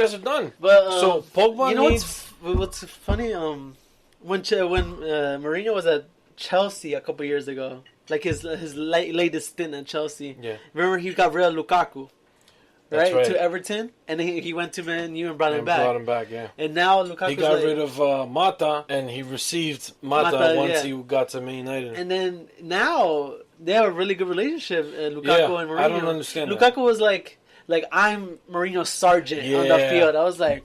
guys are done. But so Pogba what's funny? When Mourinho was at Chelsea a couple years ago, like his latest stint at Chelsea. Yeah. Remember he got rid of Lukaku. That's right. To Everton, and then he went to Man U and brought him back. Brought him back, yeah. And now Lukaku. He got rid of Mata, and he received Mata once he got to Man United. And then now they have a really good relationship, Lukaku and Mourinho. I don't understand. Lukaku was like I'm Mourinho's sergeant on the field. I was like,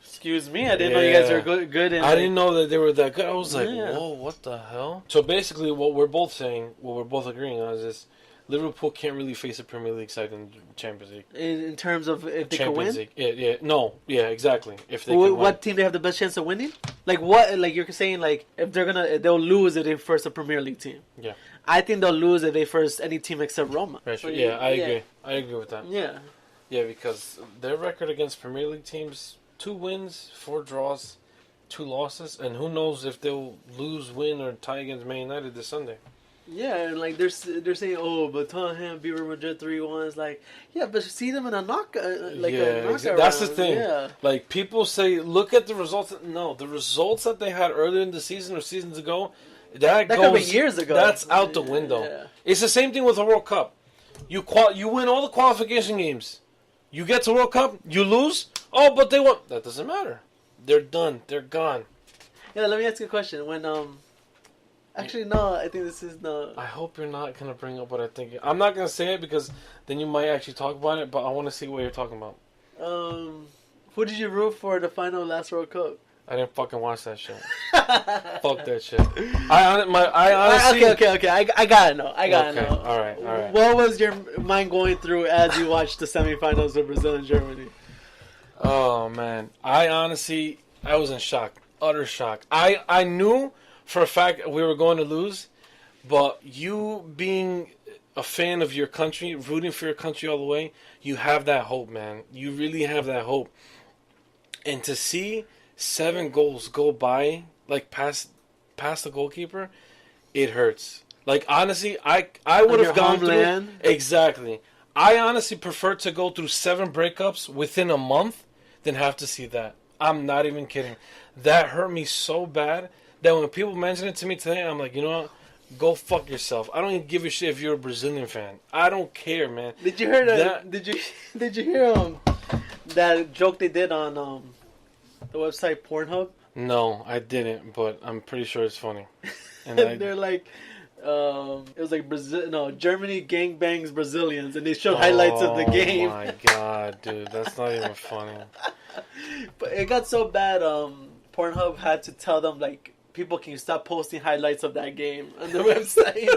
excuse me, I didn't know you guys were good. I didn't know that they were that good. I was like, whoa, what the hell? So basically, what we're both saying, what we're both agreeing on is this. Liverpool can't really face a Premier League side in the Champions League. In terms of if they can win? League. Yeah, exactly. If they what team they have the best chance of winning? Like what? Like you're saying, like if they'll lose if they first a Premier League team. Yeah. I think they'll lose if they first any team except Roma. Right. Yeah, I agree. I agree with that. Yeah. Yeah, because their record against Premier League teams: 2 wins, 4 draws, 2 losses, and who knows if they'll lose, win, or tie against Man United this Sunday. Yeah, and like they're saying, but Tottenham beat Real Madrid 3-1. It's like, yeah, but see them in a knockout, a knockout that's round. the thing. Yeah. Like people say, look at the results. No, the results that they had earlier in the season or seasons ago, that goes years ago. That's out the window. Yeah. It's the same thing with the World Cup. You win all the qualification games. You get to World Cup, you lose. Oh, but they won. That doesn't matter. They're done. They're gone. Yeah, let me ask you a question. When Actually, no. I think this is no. I hope you're not gonna bring up what I think. I'm not gonna say it because then you might actually talk about it. But I want to see what you're talking about. Who did you root for the final last World Cup? I didn't fucking watch that shit. Fuck that shit. I honestly. Okay. I gotta know. I gotta know. All right. What was your mind going through as you watched the semifinals of Brazil and Germany? Oh man, I was in shock, utter shock. I knew for a fact we were going to lose, but you being a fan of your country, rooting for your country all the way, you have that hope, man. You really have that hope. And to see 7 goals go by, like past the goalkeeper, it hurts. Like honestly, I would have gone through exactly. I honestly prefer to go through 7 breakups within a month than have to see that. I'm not even kidding. That hurt me so bad that when people mention it to me today, I'm like, you know what? Go fuck yourself. I don't even give a shit if you're a Brazilian fan. I don't care, man. Did you hear that? Did you hear that joke they did on the website Pornhub? No, I didn't, but I'm pretty sure it's funny. And they're like, it was like Germany gangbangs Brazilians, and they showed highlights of the game. Oh my god, dude, that's not even funny. But it got so bad. Pornhub had to tell them like, people, can you stop posting highlights of that game on the website?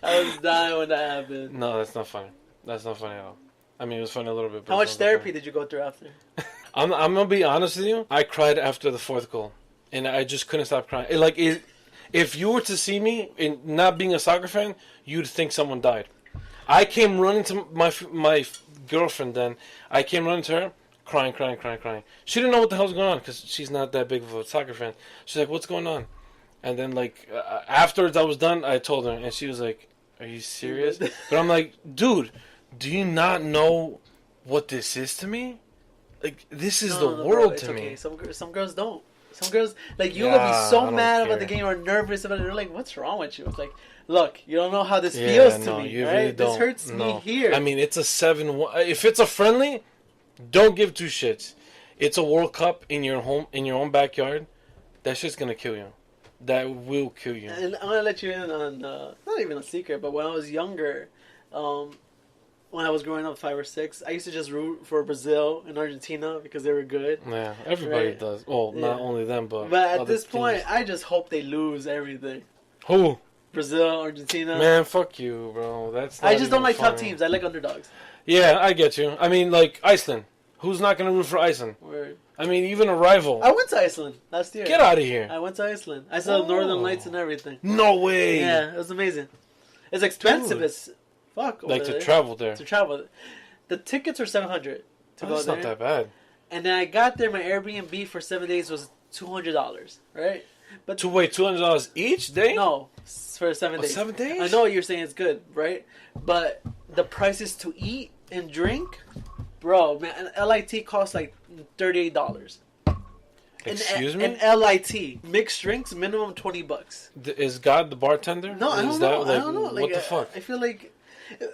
I was dying when that happened. No, that's not funny. That's not funny at all. I mean, it was funny a little bit. How much therapy did you go through after? I'm gonna be honest with you. I cried after the 4th goal, and I just couldn't stop crying. If you were to see me, and not being a soccer fan, you'd think someone died. I came running to my girlfriend. Then I came running to her, crying. She didn't know what the hell was going on because she's not that big of a soccer fan. She's like, "What's going on?" And then afterwards, I was done. I told her, and she was like, "Are you serious?" But I'm like, "Dude, do you not know what this is to me? Like, this is the world to me." Some girls don't. Some girls, like, you're gonna be so mad about the game or nervous about it. You're like, what's wrong with you? It's like, look, you don't know how this feels to me, you right? Really this hurts me here. I mean, it's a 7-1. If it's a friendly, don't give 2 shits. It's a World Cup in your own backyard. That shit's gonna kill you. That will kill you. And I'm gonna let you in on not even a secret, but when I was younger, when I was growing up 5 or 6, I used to just root for Brazil and Argentina because they were good. Yeah, everybody does. Well, not only them, but at this point, I just hope they lose everything. Who? Brazil, Argentina. Man, fuck you, bro. That's. Not I just don't like funny. top teams. I like underdogs. Yeah, I get you. I mean, like Iceland. Who's not gonna root for Iceland? Word. I mean, even a rival. I went to Iceland last year. Get out of here. I went to Iceland. I saw the Northern Lights and everything. No way. Yeah, it was amazing. It's expensive as fuck. Like to travel there. To travel. The tickets are $700 to go there. That's not that bad. And then I got there. My Airbnb for 7 days was $200, right? But to wait $200 each day? No, for 7 days. 7 days? I know what you're saying it's good, right? But the prices to eat and drink, Bro, man, an LIT costs like $38. Excuse me? An LIT mixed drinks minimum $20. Is God the bartender? No, I don't Is know. that, like, I don't know. Like, what the fuck? I feel like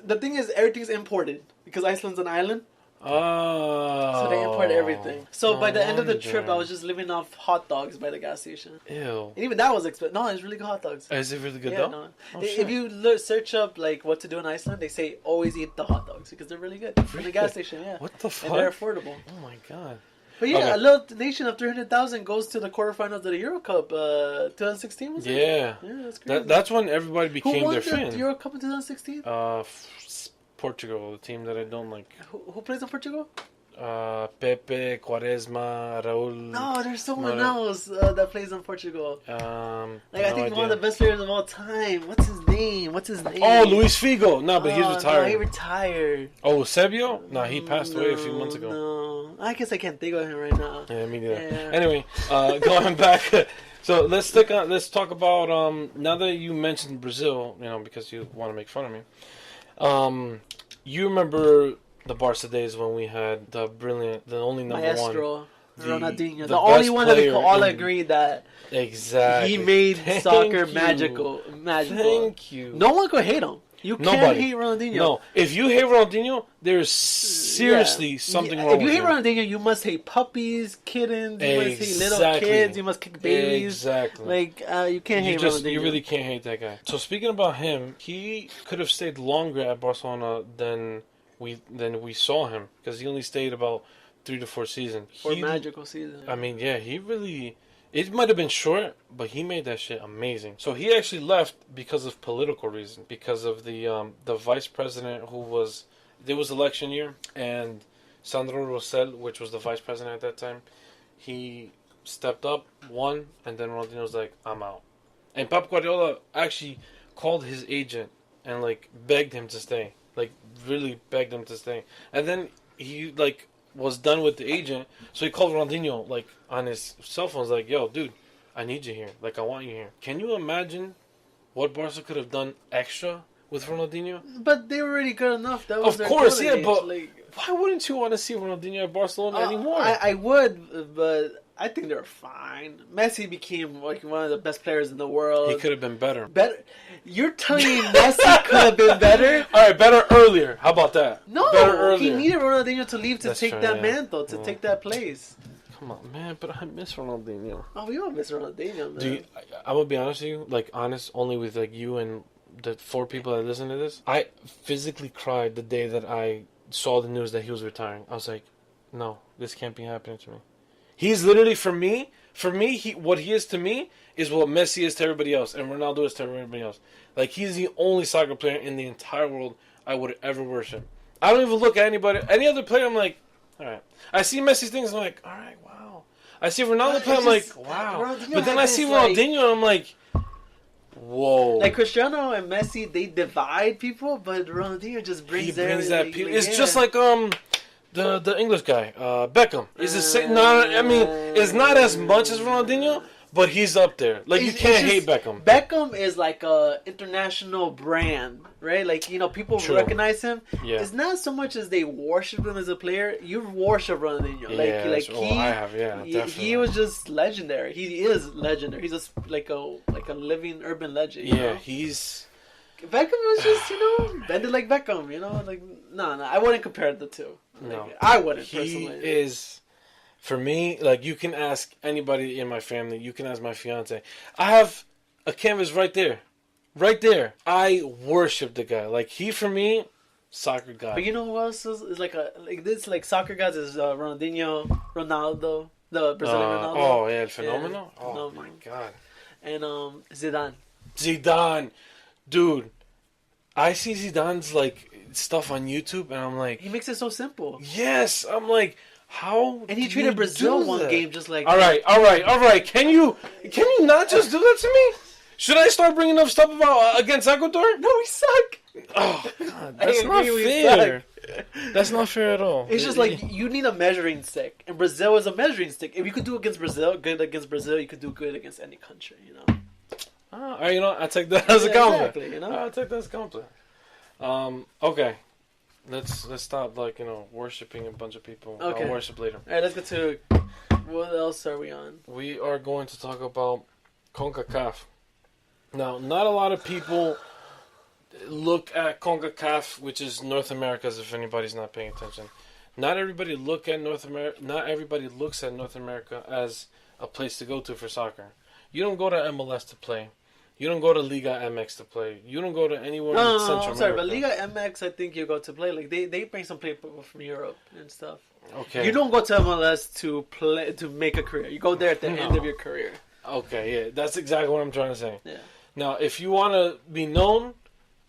the thing is everything's imported because Iceland's an island. Oh. So they import everything. So by the end of the wonder. trip, I was just living off hot dogs by the gas station. Ew. And even that was expensive. No, it's really good hot dogs. Is it really good Yeah, though? no. Oh, If shit. you search up like what to do in Iceland, they say always eat the hot dogs because they're really good from the gas station. Yeah, What the fuck? and they're affordable. Oh my god. But yeah, Okay. a little nation of 300,000 goes to the quarterfinals of the Euro Cup, 2016 was it? Yeah. Yeah, that's crazy. That's when everybody Who became won their the fan. Euro Cup in 2016? Portugal, the team that I don't like. Who plays in Portugal? Pepe, Quaresma, Raul. No, there's someone Mara- else that plays in Portugal. Like I no think idea. one of the best players of all time. What's his name? Oh, Luis Figo. No, but he's Oh, retired. No, he retired. Oh, Sebio? No, he passed away a few months ago. No, I guess I can't think of him right now. Yeah, me neither. Yeah. Anyway, going back. So let's talk about now that you mentioned Brazil, because you want to make fun of me. You remember the Barca days when we had the only number Maestro, one, Ronaldinho, the the only best one that we player could all in- agree that exactly. he made Thank soccer you. magical. Thank you. No one could hate him. You can't Nobody. hate Ronaldinho. No, if you hate Ronaldinho, there's seriously something wrong If you with hate you. Ronaldinho, you must hate puppies, kittens, you must hate little Exactly. kids, you must kick babies. Exactly. Like, you can't hate Ronaldinho. You really can't hate that guy. So speaking about him, he could have stayed longer at Barcelona than we saw him, because he only stayed about 3 to 4 seasons. For a magical season. I mean, yeah, he really. It might have been short, but he made that shit amazing. So he actually left because of political reasons, because of the vice president who was. There was election year, and Sandro Rosell, which was the vice president at that time, he stepped up, won, and then Ronaldinho was like, "I'm out." And Pep Guardiola actually called his agent and like begged him to stay, like really begged him to stay, and then he like was done with the agent, so he called Ronaldinho like on his cell phone, like, "Yo, dude, I need you here. Like, I want you here." Can you imagine what Barca could have done extra with Ronaldinho? But they were already good enough. That was Of their course, golden yeah, but age. why wouldn't you want to see Ronaldinho at Barcelona anymore? I would, but I think they're fine. Messi became like one of the best players in the world. He could have been better. Better. You're telling me Messi could have been better? All right, better earlier. How about that? No, better he earlier. needed Ronaldinho to leave to That's take true, that yeah. mantle, to take that place. Come on, man, but I miss Ronaldinho. Oh, we all miss Ronaldinho, man. I'm gonna be honest with you, like honest only with like you and the 4 people that listen to this. I physically cried the day that I saw the news that he was retiring. I was like, no, this can't be happening to me. He's literally for me, what he is to me is what Messi is to everybody else, and Ronaldo is to everybody else. Like, he's the only soccer player in the entire world I would ever worship. I don't even look at any other player. I'm like, all right. I see Messi's things. I'm like, all right, wow. I see Ronaldo play. I'm like, wow. Ronaldinho But then I had see this, like- Ronaldinho, and I'm like, whoa. Like Cristiano and Messi, they divide people, but Ronaldinho just brings He brings that. that. It's just like the English guy, Beckham. Is the same? Not. I mean, it's not as much as Ronaldinho, but he's up there. Like, you It's can't just- hate Beckham. Beckham is like a international brand, right? Like, people True. recognize him. Yeah. It's not so much as they worship him as a player. You worship Ronaldinho. Yeah, like I have. Yeah, he definitely. was just legendary. He is legendary. He's just like a living urban legend. you Yeah, know? he's. Beckham was just bended like Beckham. Like no, I wouldn't compare the two. No. Like, I wouldn't He personally. is. For me, like, you can ask anybody in my family. You can ask my fiance. I have a canvas right there. Right there. I worship the guy. Like, he, for me, soccer god. But you know who else is like soccer guys is Ronaldinho, Ronaldo, the Brazilian Ronaldo. Oh, yeah, El Fenomeno? Yeah, Oh, Fenomeno. my God. And Zidane. Zidane. Dude, I see Zidane's, like, stuff on YouTube, and I'm like, He makes it so simple. yes. I'm like, how And he do treated you Brazil do one that? game just like All right. Can you not just do that to me? Should I start bringing up stuff about against Ecuador? No, we suck. Oh God, I that's not agree, we fair. That's not fair at all. It's just like you need a measuring stick, and Brazil is a measuring stick. If you could do good against Brazil, you could do good against any country. all right, I take that as a Yeah, compliment. exactly, I'll take that as a compliment. Okay, let's stop worshiping a bunch of people. Okay. I'll worship later. All right, let's get to what else are we on? We are going to talk about CONCACAF. Now, not a lot of people look at CONCACAF, which is North America, as if anybody's not paying attention. Not everybody looks at North America as a place to go to for soccer. You don't go to MLS to play. You don't go to Liga MX to play. You don't go to anywhere in Central America. Sorry, but Liga MX, I think you go to play. Like they bring some people from Europe and stuff. Okay. You don't go to MLS to make a career. You go there at the end of your career. Okay, yeah, that's exactly what I'm trying to say. Yeah. Now, if you want to be known,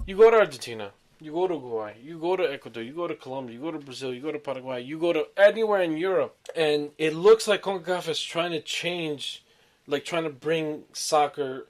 you go to Argentina, you go to Uruguay, you go to Ecuador, you go to Colombia, you go to Brazil, you go to Paraguay, you go to anywhere in Europe. And it looks like CONCACAF is trying to change, like trying to bring soccer,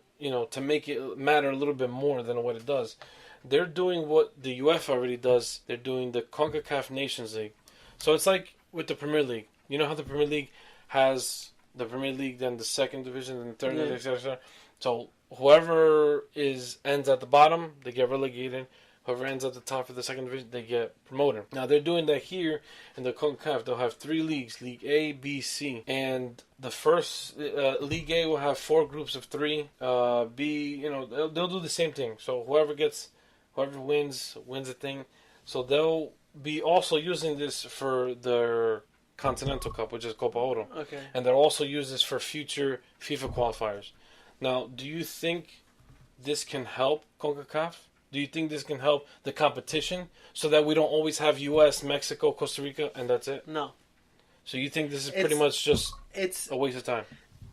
to make it matter a little bit more than what it does. They're doing what the UEFA already does. They're doing the CONCACAF Nations League. So it's like with the Premier League. You know how the Premier League has the Premier League, then the second division, then the third, etc. So whoever ends at the bottom, they get relegated. Whoever ends at the top of the second division, they get promoted. Now they're doing that here in the CONCACAF. They'll have 3 leagues: League A, B, C, and the first League A will have 4 groups of 3. B, they'll do the same thing. So whoever wins a thing. So they'll be also using this for their Continental Cup, which is Copa Oro. Okay. And they'll also use this for future FIFA qualifiers. Now, do you think this can help CONCACAF? Do you think this can help the competition so that we don't always have U.S., Mexico, Costa Rica, and that's it? No. So you think this is pretty much just a waste of time?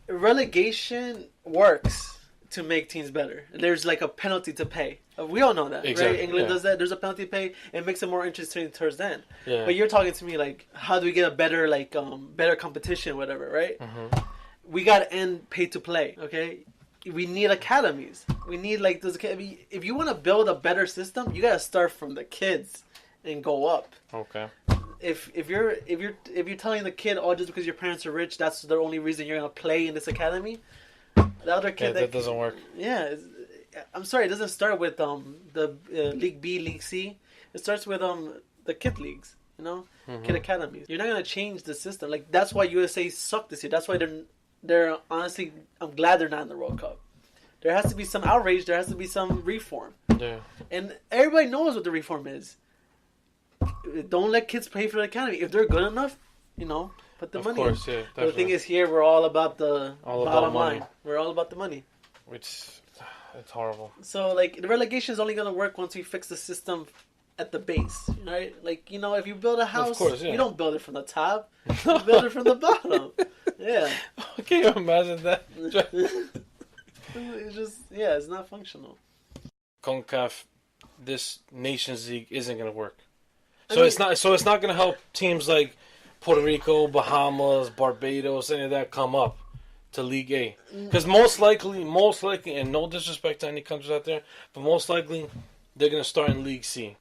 Relegation works to make teams better. There's like a penalty to pay. We all know that, exactly, right? England does that. There's a penalty to pay. It makes it more interesting towards the end. Yeah. But you're talking to me like, how do we get a better better competition, whatever, right? Mm-hmm. We got to end pay to play, okay? We need academies. We need those. If you want to build a better system, you got to start from the kids and go up. Okay. If you're telling the kid, just because your parents are rich, that's the only reason you're gonna play in this academy. The other kid that doesn't work. Yeah, I'm sorry. It doesn't start with the League B, League C. It starts with the kid leagues. Kid academies. You're not gonna change the system. Like that's why USA sucked this year. That's why they're honestly. I'm glad they're not in the World Cup. There has to be some outrage. There has to be some reform. Yeah. And everybody knows what the reform is. Don't let kids pay for the academy. If they're good enough, put the money in. Of course, yeah. But the thing is, here we're all about the bottom line. We're all about the money. It's horrible. So, the relegation is only going to work once we fix the system at the base, right? If you build a house, of course, yeah. You don't build it from the top. You build it from the bottom. Yeah. Can you imagine that? It's just, it's not functional. CONCACAF, this Nations League isn't going to work. It's not going to help teams like Puerto Rico, Bahamas, Barbados, any of that come up to League A. Because most likely, and no disrespect to any countries out there, but most likely they're going to start in League C.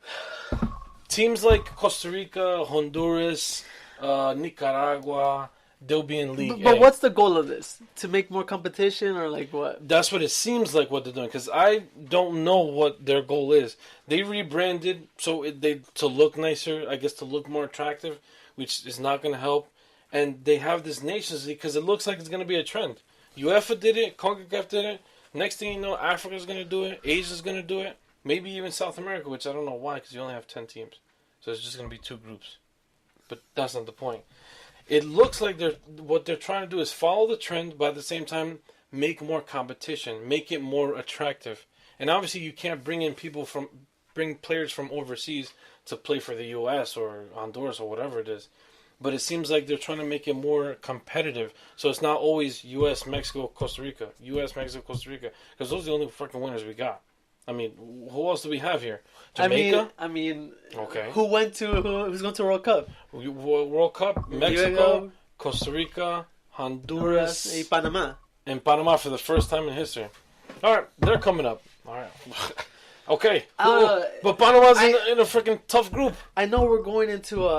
Teams like Costa Rica, Honduras, Nicaragua, they'll be in League A. But what's the goal of this? To make more competition or what? That's what it seems like what they're doing. Because I don't know what their goal is. They rebranded to look nicer, I guess to look more attractive, which is not going to help. And they have this Nations League because it looks like it's going to be a trend. UEFA did it. CONCACAF did it. Next thing you know, Africa's going to do it. Asia's going to do it. Maybe even South America, which I don't know why because you only have 10 teams. So it's just going to be 2 groups. But that's not the point. It looks like what they're trying to do is follow the trend, but at the same time make more competition, make it more attractive. And obviously you can't bring players from overseas to play for the U.S. or Honduras or whatever it is. But it seems like they're trying to make it more competitive. So it's not always U.S., Mexico, Costa Rica. U.S., Mexico, Costa Rica. Because those are the only fucking winners we got. I mean, who else do we have here? Jamaica? Okay. Who's going to World Cup? World Cup, Mexico, Costa Rica, Honduras, and Panama. And Panama for the first time in history. All right, they're coming up. All right. Okay. Cool. But Panama's in a freaking tough group. I know we're going into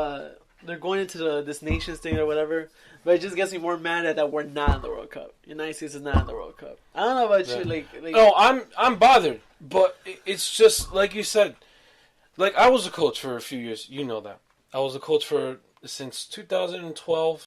they're going into this nations thing or whatever, but it just gets me more mad that we're not in the World Cup. United States is not in the World Cup. I don't know about you. No, I'm bothered, but it's just like you said. like I was a coach for a few years. You know that I was a coach for since 2012